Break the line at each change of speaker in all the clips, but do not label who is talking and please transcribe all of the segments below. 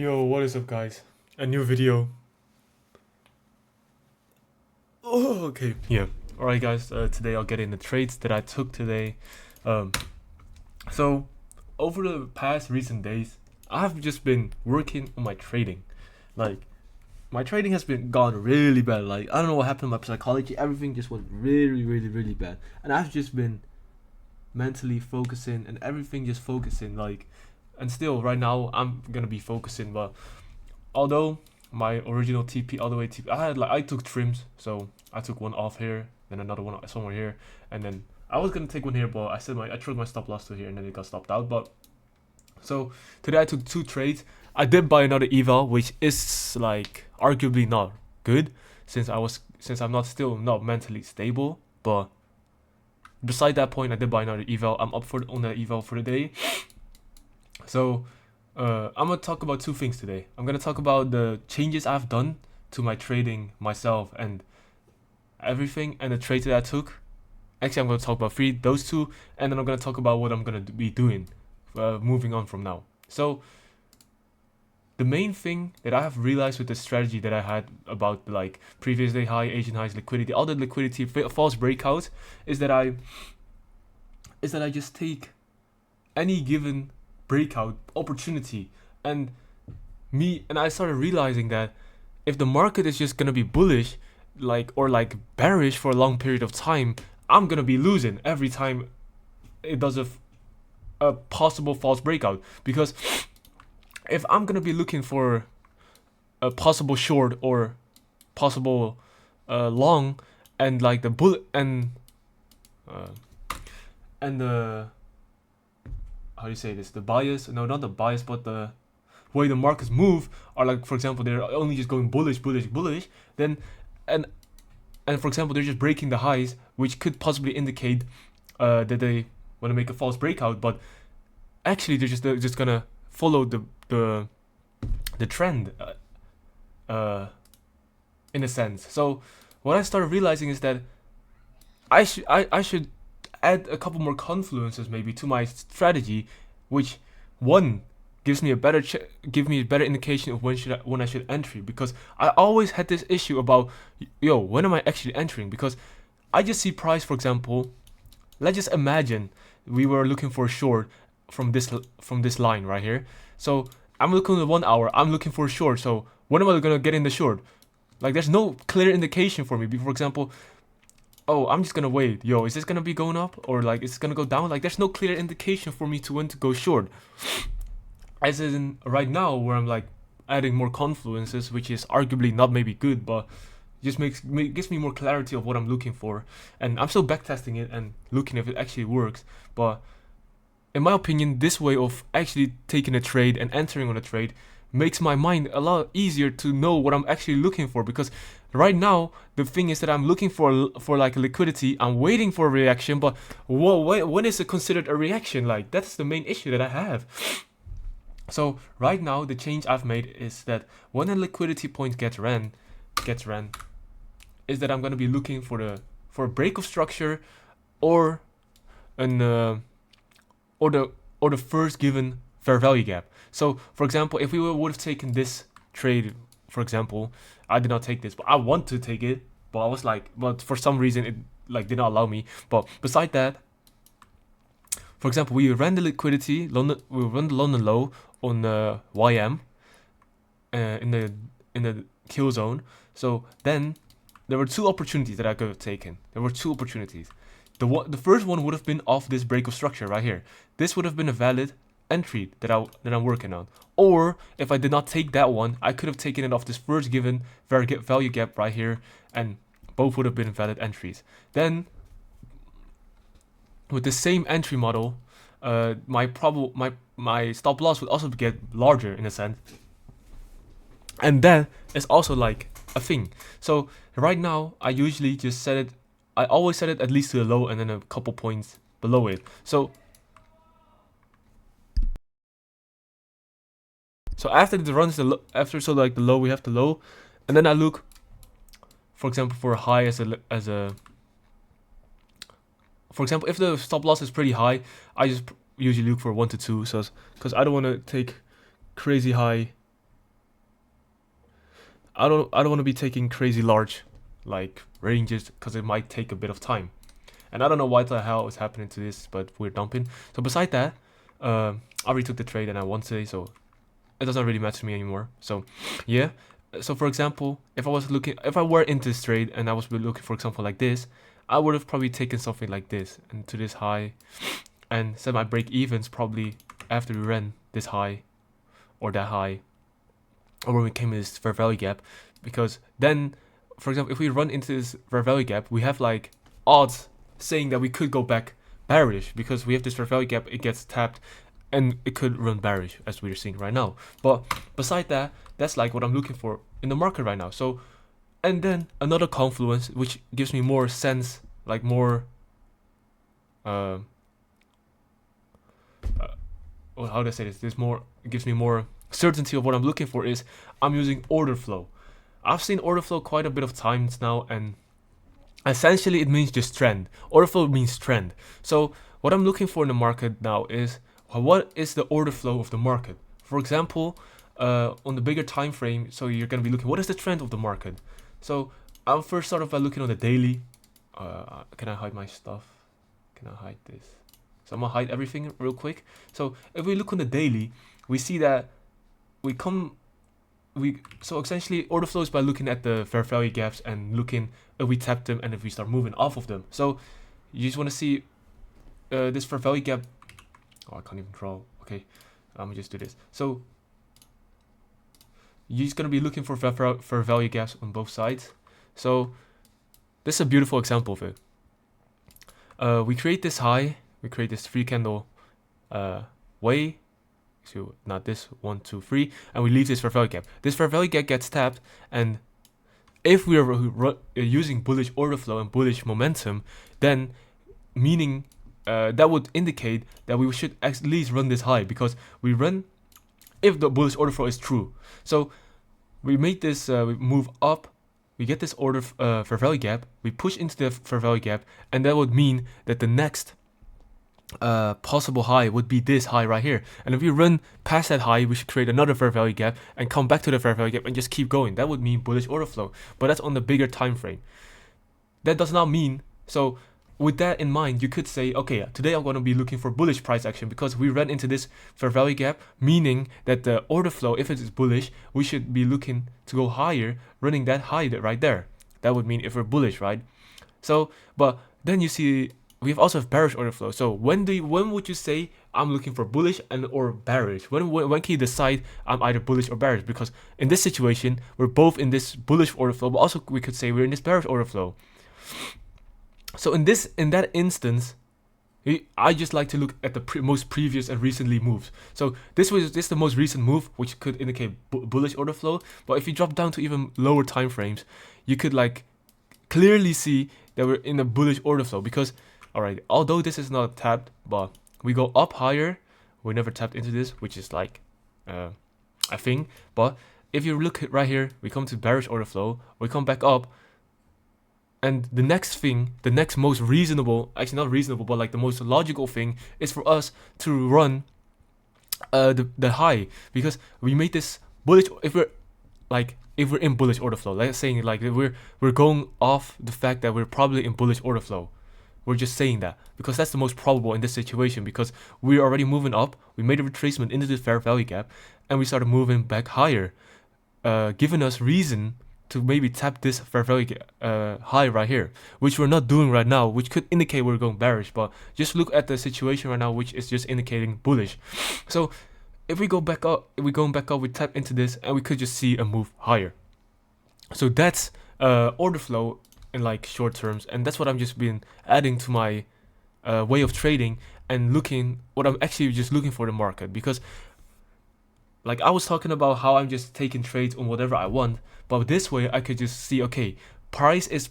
Yo, what is up, guys? A new video. Oh, okay. Yeah. Alright, guys. Today I'll get in the trades that I took today. Um, so, over the past recent days, I've just been working on my trading. Like, my trading has been gone really bad. Like, I don't know what happened to my psychology. Everything just went really, really, really bad. And I've just been mentally focusing and everything just focusing. Like, and still, right now, I'm gonna be focusing, but although my original TP all the way TP, I took trims, so I took one off here, then another one somewhere here, and then I was gonna take one here, but I tried my stop loss to here, and then it got stopped out. But so today I took two trades. I did buy another eval, which is like arguably not good, since I'm not still not mentally stable. But beside that point, I did buy another eval. I'm up for on the eval for the day. So I'm gonna talk about two things today. I'm gonna talk about the changes I've done to my trading myself and everything, and the trades that I took. Actually, I'm gonna talk about those two, and then I'm gonna talk about what I'm gonna be doing, moving on from now. So the main thing that I have realized with the strategy that I had about like previous day high, Asian highs, liquidity, all the liquidity, false breakouts, is that I just take any given breakout opportunity, and I started realizing that if the market is just gonna be bullish, or bearish for a long period of time, I'm gonna be losing every time it does a possible false breakout. Because if I'm gonna be looking for a possible short or possible long, and like the bullet uh, and the how do you say this, the bias, no, not the bias, but the way the markets move are, like, for example, they're only just going bullish, bullish, bullish, then and for example they're just breaking the highs, which could possibly indicate that they want to make a false breakout, but actually they're just gonna follow the trend, in a sense. So what I started realizing is that I should add a couple more confluences maybe to my strategy, which one gives me a better indication of when I should enter, because I always had this issue about, yo, when am I actually entering? Because I just see price, for example. Let's just imagine we were looking for a short from this line right here. So I'm looking at the 1 hour. I'm looking for a short. So when am I gonna get in the short? Like, there's no clear indication for me. For example, oh, I'm just gonna wait. Yo, is this gonna be going up, or like is it gonna go down? Like, there's no clear indication for me to when to go short. As in right now, where I'm like adding more confluences, which is arguably not maybe good, but just gives me more clarity of what I'm looking for. And I'm still backtesting it and looking if it actually works. But in my opinion, this way of actually taking a trade and entering on a trade makes my mind a lot easier to know what I'm actually looking for. Because right now the thing is that I'm looking for like a liquidity. I'm waiting for a reaction, but when is it considered a reaction? Like, that's the main issue that I have. So right now the change I've made is that when a liquidity point gets ran, is that I'm gonna be looking for a break of structure, or an or the first given fair value gap. So for example, if we would have taken this trade, for example, I did not take this, but I want to take it, but I was like, but for some reason it like did not allow me. But beside that, for example, we ran the liquidity, we run the London low on YM, in the kill zone. So then there were two opportunities that I could have taken. There were two opportunities. The first one would have been off this break of structure right here. This would have been a valid entry that I'm working on. Or if I did not take that one, I could have taken it off this first given value gap right here, and both would have been valid entries. Then with the same entry model, my stop loss would also get larger in a sense, and that is also like a thing. So right now I usually just set it. I always set it at least to the low and then a couple points below it. So after the runs the the low, we have the low, and then I look, for example, for a high as a for example, if the stop loss is pretty high, I just usually look for 1 to 2. So because I don't want to take crazy high I don't want to be taking crazy large like ranges because it might take a bit of time. And I don't know what the hell is happening to this, but we're dumping. So beside that, I already took the trade and I won today, so it doesn't really matter to me anymore. So yeah. So for example, if I were into this trade and I was looking for example like this, I would have probably taken something like this and to this high, and set my break evens probably after we ran this high or that high, or when we came in this fair value gap, because then, for example, if we run into this fair value gap, we have like odds saying that we could go back bearish because we have this fair value gap, it gets tapped, and it could run bearish as we're seeing right now. But beside that, that's like what I'm looking for in the market right now. So, and then another confluence which gives me more sense, like more well, how do I say this? It gives me more certainty of what I'm looking for, is I'm using order flow. I've seen order flow quite a bit of times now, and essentially it means just trend. Order flow means trend. So what I'm looking for in the market now is, what is the order flow of the market? For example, on the bigger time frame, so you're going to be looking, what is the trend of the market? So I'll first start off by looking on the daily. Can I hide my stuff? Can I hide this? So I'm gonna hide everything real quick. So if we look on the daily, we see that so essentially order flow is by looking at the fair value gaps and looking if we tap them and if we start moving off of them. So you just want to see this fair value gap. Oh, I can't even draw. Okay, let me just do this. So you're just gonna be looking for fair value gaps on both sides. So this is a beautiful example of it. We create this high, we create this 3 candle way, so not this 1, 2, 3, and we leave this fair value gap. This fair value gap gets tapped, and if we are using bullish order flow and bullish momentum, then meaning that would indicate that we should at least run this high, because we run if the bullish order flow is true. So we make this we move up, we get this order fair value gap, we push into the fair value gap, and that would mean that the next possible high would be this high right here. And if we run past that high, we should create another fair value gap and come back to the fair value gap and just keep going. That would mean bullish order flow, but that's on the bigger time frame. That does not mean, so with that in mind, you could say, okay, today I'm going to be looking for bullish price action because we ran into this fair value gap, meaning that the order flow, if it is bullish, we should be looking to go higher, running that high right there. That would mean if we're bullish, right? So, but then you see we also have bearish order flow. So when would you say I'm looking for bullish and or bearish? When can you decide I'm either bullish or bearish? Because in this situation, we're both in this bullish order flow, but also we could say we're in this bearish order flow. So in that instance, I just like to look at the most previous and recently moves. So this is the most recent move, which could indicate bullish order flow. But if you drop down to even lower time frames, you could like clearly see that we're in a bullish order flow. Because alright, although this is not tapped, but we go up higher, we never tapped into this, which is like a thing. But if you look right here, we come to bearish order flow, we come back up. And the next most reasonable, actually not reasonable, but like the most logical thing is for us to run the high, because we made this bullish. If we're in bullish order flow, like saying like we're going off the fact that we're probably in bullish order flow. We're just saying that because that's the most probable in this situation, because we're already moving up. We made a retracement into the fair value gap, and we started moving back higher, giving us reason to maybe tap this fair value high right here, which we're not doing right now, which could indicate we're going bearish. But just look at the situation right now, which is just indicating bullish. So if we go back up, we tap into this, and we could just see a move higher. So that's order flow in like short terms, and that's what I'm just been adding to my way of trading and looking what I'm actually just looking for the market. Because like I was talking about how I'm just taking trades on whatever I want, but this way I could just see, okay, price is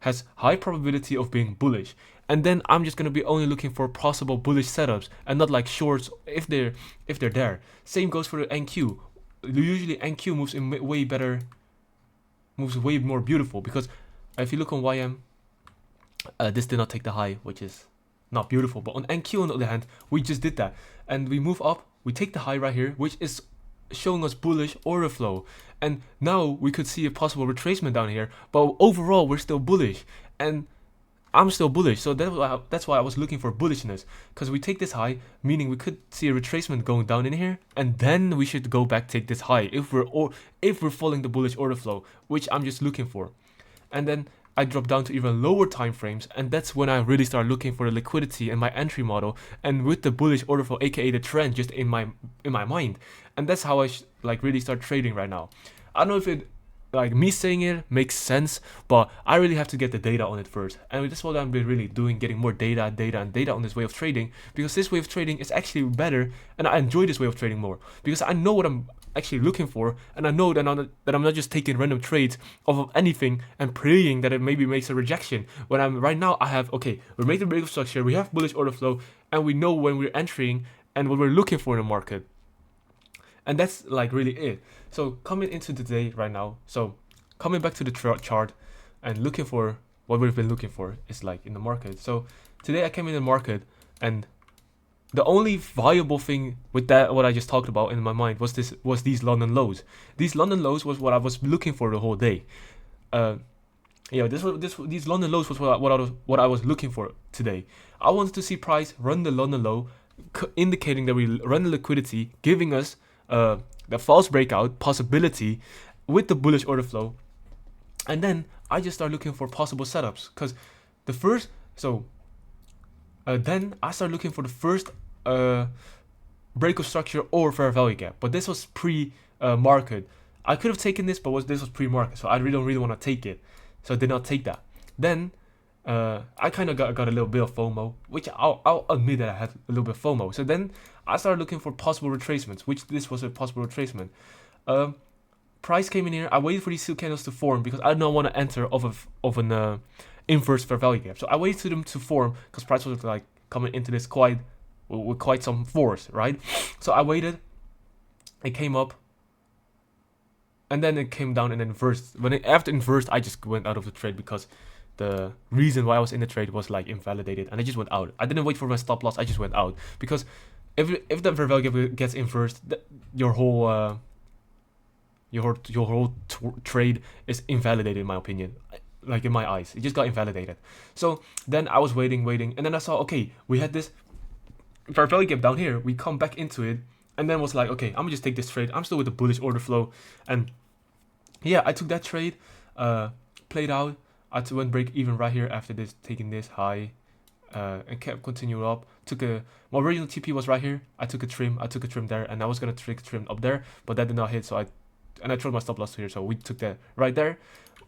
has high probability of being bullish, and then I'm just gonna be only looking for possible bullish setups and not like shorts if they're there. Same goes for the NQ. Usually NQ moves in moves way more beautiful, because if you look on YM, this did not take the high, which is not beautiful. But on NQ on the other hand, we just did that, and we move up, we take the high right here, which is showing us bullish order flow, and now we could see a possible retracement down here, but overall we're still bullish, and I'm still bullish. So that's why I was looking for bullishness, because we take this high, meaning we could see a retracement going down in here, and then we should go back, take this high if we're following the bullish order flow, which I'm just looking for. And then I drop down to even lower time frames, and that's when I really start looking for the liquidity in my entry model, and with the bullish order flow, aka the trend, just in my mind. And that's how I like really start trading right now. I don't know if it, like, me saying it makes sense, but I really have to get the data on it first, and that's what I've been really doing, getting more data on this way of trading, because this way of trading is actually better, and I enjoy this way of trading more, because I know what I'm actually looking for, and I know that I'm not just taking random trades off of anything and praying that it maybe makes a rejection. When I'm right now, I have, okay, we made the break of structure, we have bullish order flow, and we know when we're entering and what we're looking for in the market. And that's like really it. So coming into today right now, so coming back to the chart and looking for what we've been looking for is like in the market. So today I came in the market, and the only viable thing with that, what I just talked about in my mind, was these London lows. These London lows was what I was looking for the whole day. These London lows was what I was looking for today. I wanted to see price run the London low, indicating that we run the liquidity, giving us the false breakout possibility with the bullish order flow, and then I just start looking for possible setups, because the first then I start looking for the first break of structure or fair value gap, but this was pre-market. I could have taken this, but this was pre-market, so I don't really want to take it, so I did not take that. Then I kind of got a little bit of FOMO, which I'll admit that I had a little bit of FOMO. So then I started looking for possible retracements, which this was a possible retracement. Price came in here. I waited for these two candles to form, because I don't want to enter of an inverse fair value gap. So I waited for them to form, because price was like coming into this with quite some force, right? So I waited. It came up, and then it came down and inversed. After inversed, I just went out of the trade, because the reason why I was in the trade was like invalidated, and I just went out. I didn't wait for my stop loss. I just went out, because if the fair value gap gets inversed, your whole trade is invalidated, in my opinion. Like, in my eyes, it just got invalidated. So then I was waiting, and then I saw, okay, we had this fair value gap down here. We come back into it, and then was like, okay, I'm gonna just take this trade. I'm still with the bullish order flow, and yeah, I took that trade. Played out. I went break even right here after this, taking this high, and kept continuing up. My original TP was right here. I took a trim there, and I was gonna take a trim up there, but that did not hit. So I tried my stop loss here. So we took that right there.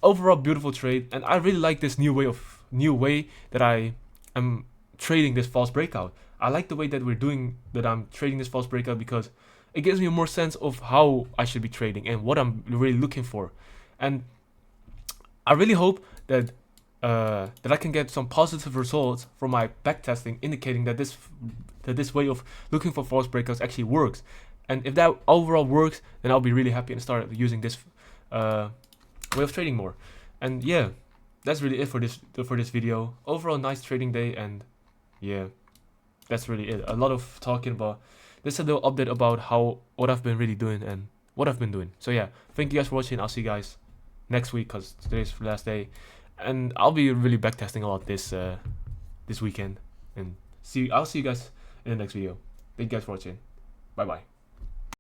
Overall, beautiful trade, and I really like this new way that I am trading this false breakout. I like the way that I'm trading this false breakout, because it gives me a more sense of how I should be trading and what I'm really looking for. And I really hope that I can get some positive results from my backtesting, indicating that this way of looking for false breakouts actually works. And if that overall works, then I'll be really happy and start using this way of trading more. And yeah, that's really it for this video. Overall, nice trading day, and yeah, that's really it. A lot of talking, but this is a little update about what I've been really doing and what I've been doing. So yeah, thank you guys for watching. I'll see you guys next week, because today's the last day, and I'll be really backtesting a lot this weekend. And I'll see you guys in the next video. Thank you guys for watching. Bye bye.